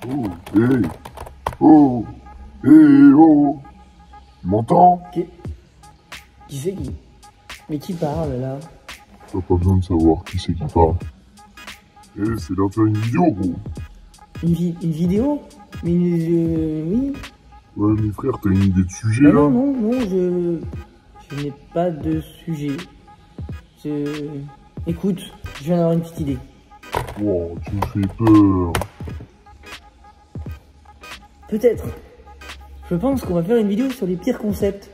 Oh, hé, oh, hé, oh, tu m'entends? Qui c'est qui? Mais qui parle là? T'as pas besoin de savoir qui c'est qui parle. Eh, c'est là de faire une vidéo, gros. Une vidéo? Mais oui. Ouais, mais frère, t'as une idée de sujet, Bah là? non, je n'ai pas de sujet. Écoute, je viens d'avoir une petite idée. Wow, tu me fais peur. Peut-être. Je pense qu'on va faire une vidéo sur les pires concepts.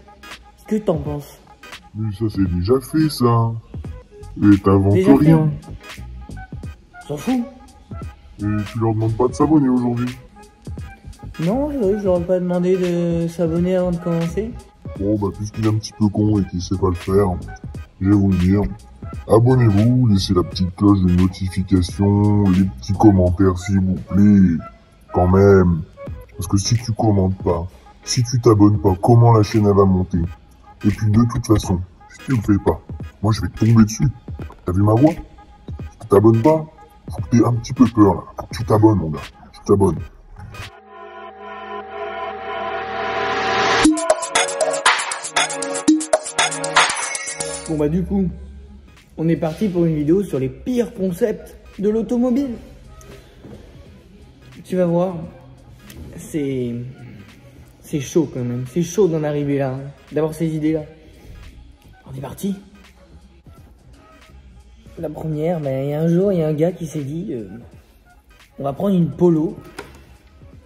Qu'est-ce que t'en penses? Mais ça, c'est déjà fait, ça. Et t'inventes Déjà fait? rien. S'en fout. Et tu leur demandes pas de s'abonner aujourd'hui. Non, je leur ai pas demandé de s'abonner avant de commencer. Bon, bah, puisqu'il est un petit peu con et qu'il sait pas le faire, je vais vous le dire. Abonnez-vous, laissez la petite cloche de notification, les petits commentaires s'il vous plaît. Quand même. Parce que si tu commentes pas, si tu t'abonnes pas, comment la chaîne elle va monter? Et puis de toute façon, si tu le fais pas, moi je vais te tomber dessus. T'as vu ma voix? Si tu t'abonnes pas, faut que t'aies un petit peu peur là. Faut que tu t'abonnes mon gars. Tu t'abonnes. Bon bah du coup, on est parti pour une vidéo sur les pires concepts de l'automobile. Tu vas voir, c'est chaud quand même, c'est chaud d'en arriver là, d'avoir ces idées-là. On est parti. La première, il y a un jour, il y a un gars qui s'est dit, on va prendre une Polo,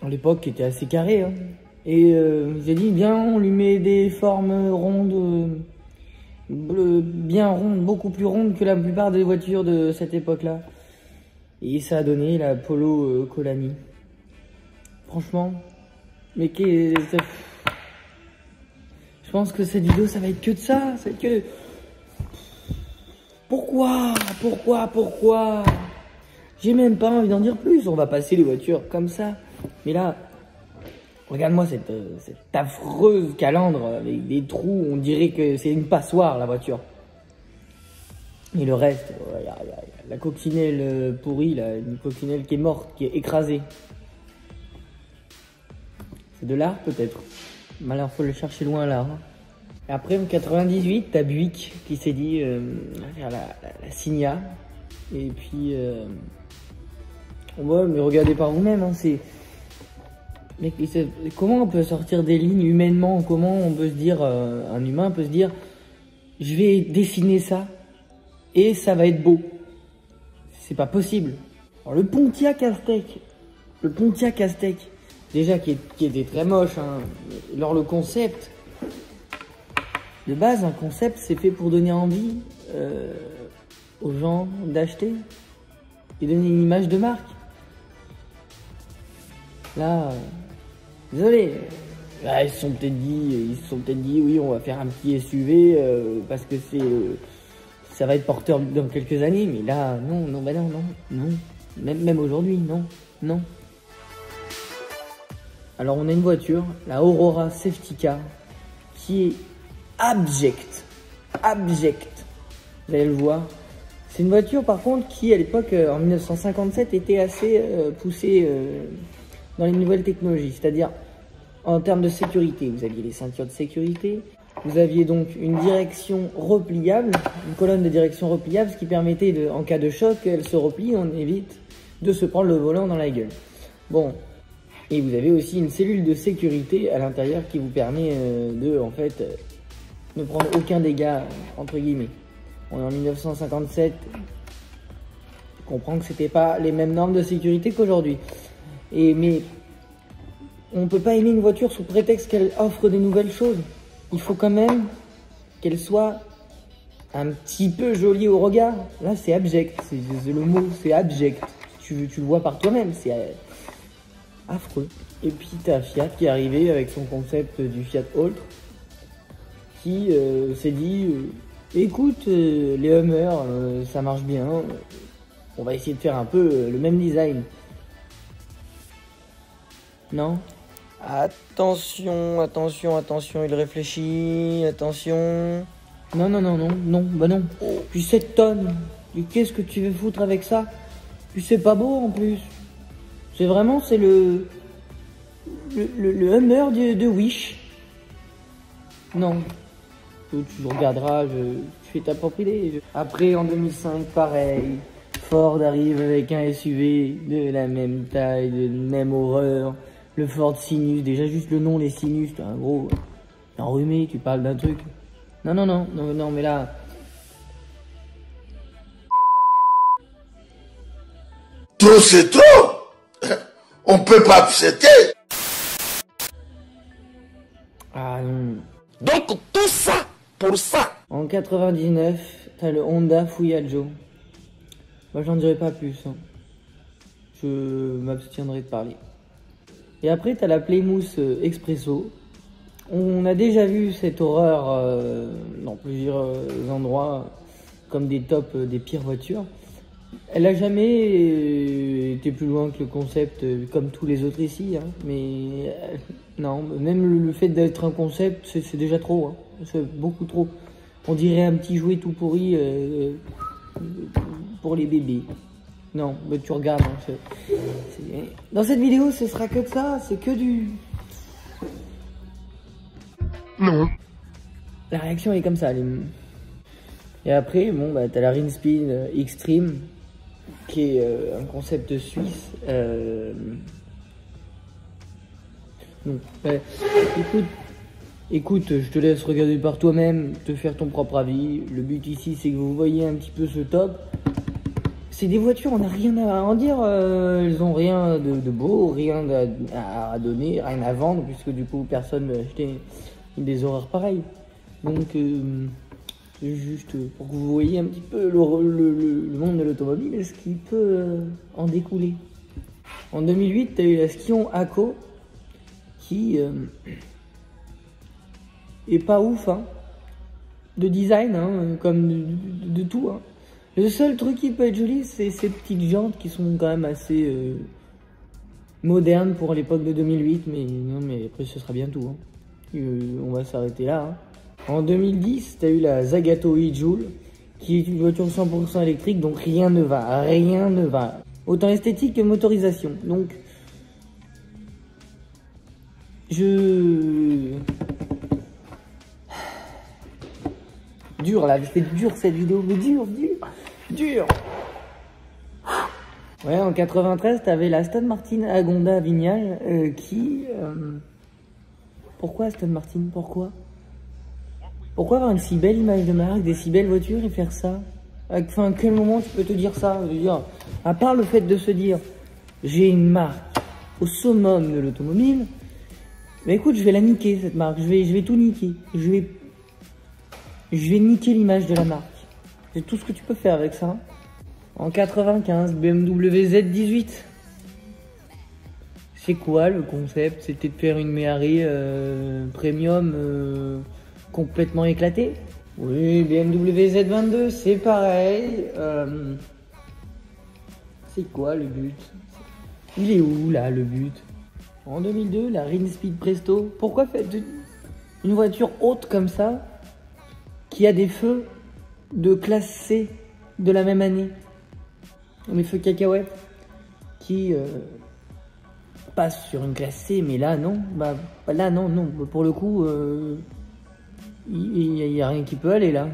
à l'époque qui était assez carrée, hein, et il s'est dit, bien, on lui met des formes rondes, bien rondes, beaucoup plus rondes que la plupart des voitures de cette époque-là. Et ça a donné la Polo Colani. Franchement, mais je pense que cette vidéo, ça va être que de ça, ça va être que... Pourquoi? J'ai même pas envie d'en dire plus, on va passer les voitures comme ça. Mais là, regarde-moi cette affreuse calandre avec des trous, on dirait que c'est une passoire la voiture. Et le reste, y a la coccinelle pourrie, là, une coccinelle qui est morte, qui est écrasée. C'est de l'art peut-être. Mais alors faut le chercher loin là. Et après en 98, t'as Buick qui s'est dit on va faire la Signa. Et puis ouais, mais regardez par vous-même, hein, c'est... Mais comment on peut sortir des lignes humainement? Comment on peut se dire, un humain peut se dire, je vais dessiner ça et ça va être beau? C'est pas possible. Alors le Pontiac Aztec, déjà qui était très moche, hein. Alors le concept, de base, un concept c'est fait pour donner envie aux gens d'acheter et donner une image de marque. Là, désolé, là, ils se sont peut-être dit, oui, on va faire un petit SUV parce que ça va être porteur dans quelques années. Mais là, non, même aujourd'hui, non. Alors on a une voiture, la Aurora Safety Car, qui est abjecte. Vous allez le voir. C'est une voiture par contre qui à l'époque, en 1957, était assez poussée dans les nouvelles technologies. C'est-à-dire en termes de sécurité, vous aviez les ceintures de sécurité, vous aviez donc une direction repliable, une colonne de direction repliable, ce qui permettait, en cas de choc, elle se replie, on évite de se prendre le volant dans la gueule. Bon. Et vous avez aussi une cellule de sécurité à l'intérieur qui vous permet ne prendre aucun dégât, entre guillemets. On est en 1957, je comprends que c'était pas les mêmes normes de sécurité qu'aujourd'hui. Mais on ne peut pas aimer une voiture sous prétexte qu'elle offre des nouvelles choses. Il faut quand même qu'elle soit un petit peu jolie au regard. Là, c'est abject, c'est le mot, c'est abject. Tu le vois par toi-même, c'est... affreux. Et puis t'as Fiat qui est arrivé avec son concept du Fiat Ultra qui s'est dit écoute les Hummer ça marche bien, on va essayer de faire un peu le même design. Non? Attention, il réfléchit, attention. Non, bah non. Puis 7 tonnes, et qu'est-ce que tu veux foutre avec ça? Puis c'est pas beau en plus. C'est vraiment, c'est le Hummer de Wish. Non. Tu regarderas, tu fais ta propre idée. Après, en 2005, pareil. Ford arrive avec un SUV de la même taille, de la même horreur. Le Ford Sinus, déjà juste le nom, les Sinus, t'es un gros enrhumé, tu parles d'un truc. Non, mais là... Trop c'est trop. On peut pas accepter. Ah non. Donc tout ça pour ça. En 99, t'as le Honda Fuyajo. Moi j'en dirai pas plus. Hein. Je m'abstiendrai de parler. Et après t'as la Plymouth Expresso. On a déjà vu cette horreur dans plusieurs endroits comme des tops des pires voitures. Elle a jamais été plus loin que le concept comme tous les autres ici. Hein. Mais non, même le fait d'être un concept, c'est déjà trop. Hein. C'est beaucoup trop. On dirait un petit jouet tout pourri pour les bébés. Non, mais tu regardes. Hein, dans cette vidéo, ce sera que de ça. C'est que du... Non. La réaction est comme ça. Et après, bon, bah, t'as la Rinspin Extreme, qui est un concept suisse. Donc, écoute, je te laisse regarder par toi-même, te faire ton propre avis. Le but ici, c'est que vous voyez un petit peu ce top. C'est des voitures, on n'a rien à en dire. Elles ont rien de beau, rien à donner, rien à vendre, puisque du coup, personne ne va acheter des horreurs pareilles. Donc, juste pour que vous voyez un petit peu le monde de l'automobile et ce qui peut en découler. En 2008, tu as eu la Scion Ako qui est pas ouf, hein, de design, hein, comme de tout. Hein. Le seul truc qui peut être joli, c'est ces petites jantes qui sont quand même assez modernes pour l'époque de 2008, mais non, mais après ce sera bien tout. Hein. On va s'arrêter là. Hein. En 2010, tu as eu la Zagato e-Joule, qui est une voiture 100% électrique, donc rien ne va. Autant esthétique que motorisation. Donc, dur là, c'est dur cette vidéo, mais dur. Ouais, en 93, t'avais la Aston Martin Agonda Vignale qui... Pourquoi Aston Martin? Pourquoi avoir une si belle image de marque, des si belles voitures et faire ça? Enfin, à quel moment tu peux te dire ça? Je veux dire, à part le fait de se dire, j'ai une marque au summum de l'automobile, mais écoute, je vais la niquer cette marque, je vais tout niquer. Je vais niquer l'image de la marque. C'est tout ce que tu peux faire avec ça. En 95, BMW Z18. C'est quoi le concept? C'était de faire une Méhari premium complètement éclatée. Oui, BMW Z22, c'est pareil. C'est quoi le but? Il est où là le but? En 2002, la Rinspeed Presto. Pourquoi faire une voiture haute comme ça qui a des feux de classe C de la même année? Les feux cacahuètes qui passent sur une classe C, mais là non. Bah là non. Pour le coup, il y a rien qui peut aller là.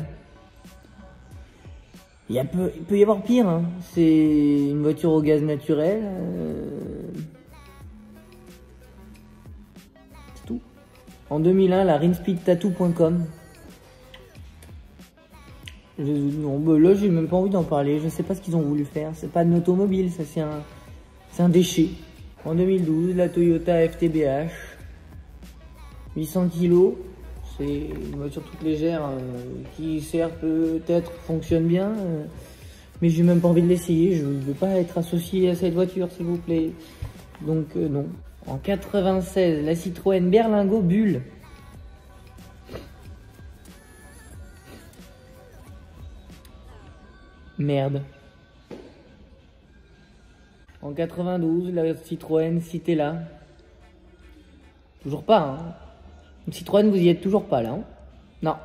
Il peut y avoir pire. Hein. C'est une voiture au gaz naturel. C'est tout. En 2001, la rinspeedtattoo.com. Là, j'ai même pas envie d'en parler. Je sais pas ce qu'ils ont voulu faire. C'est pas une automobile, ça c'est un déchet. En 2012, la Toyota FTBH. 800 kg. C'est une voiture toute légère qui certes peut-être fonctionne bien, mais j'ai même pas envie de l'essayer. Je veux pas être associé à cette voiture, s'il vous plaît. Donc non. En 96, la Citroën Berlingo Bulle. Merde. En 92, la Citroën Citella. Toujours pas, hein. Une Citroën, vous y êtes toujours pas, là, hein. Non.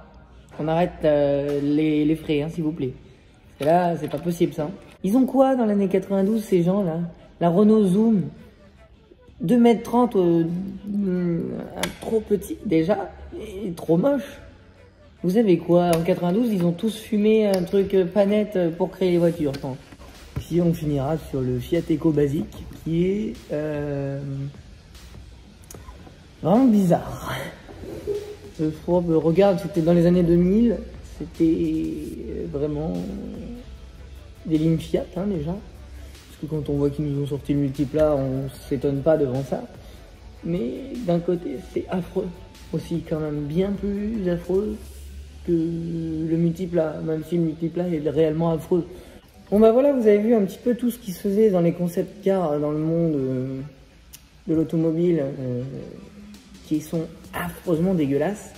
On arrête les frais, hein, s'il vous plaît. Parce que là, c'est pas possible, ça. Ils ont quoi dans l'année 92, ces gens-là? La Renault Zoom. 2,30 m, trop petit déjà, et trop moche. Vous savez quoi, en 92, ils ont tous fumé un truc pas net pour créer les voitures. Ici, on finira sur le Fiat Eco basique, qui est vraiment bizarre. Regarde, c'était dans les années 2000, c'était vraiment des lignes Fiat déjà. Parce que quand on voit qu'ils nous ont sorti le multiplat, on s'étonne pas devant ça. Mais d'un côté, c'est affreux aussi, quand même bien plus affreux que le multiplat, même si le multiplat est réellement affreux. Bon bah voilà, vous avez vu un petit peu tout ce qui se faisait dans les concept cars dans le monde de l'automobile, qui sont affreusement dégueulasses.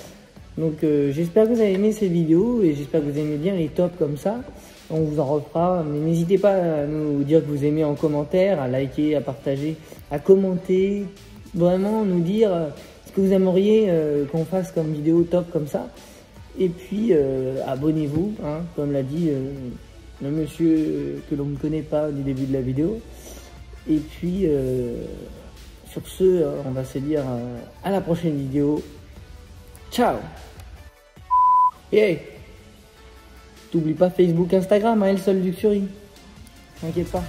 Donc j'espère que vous avez aimé ces vidéos et j'espère que vous aimez bien les tops comme ça. On vous en refera, mais n'hésitez pas à nous dire que vous aimez en commentaire, à liker, à partager, à commenter, vraiment nous dire ce que vous aimeriez qu'on fasse comme vidéo top comme ça. Et puis abonnez-vous, comme l'a dit le monsieur que l'on ne connaît pas du début de la vidéo. Et puis sur ce, on va se dire à la prochaine vidéo. Ciao. Et hey, t'oublies pas Facebook, Instagram, El Sol Luxury. T'inquiète pas.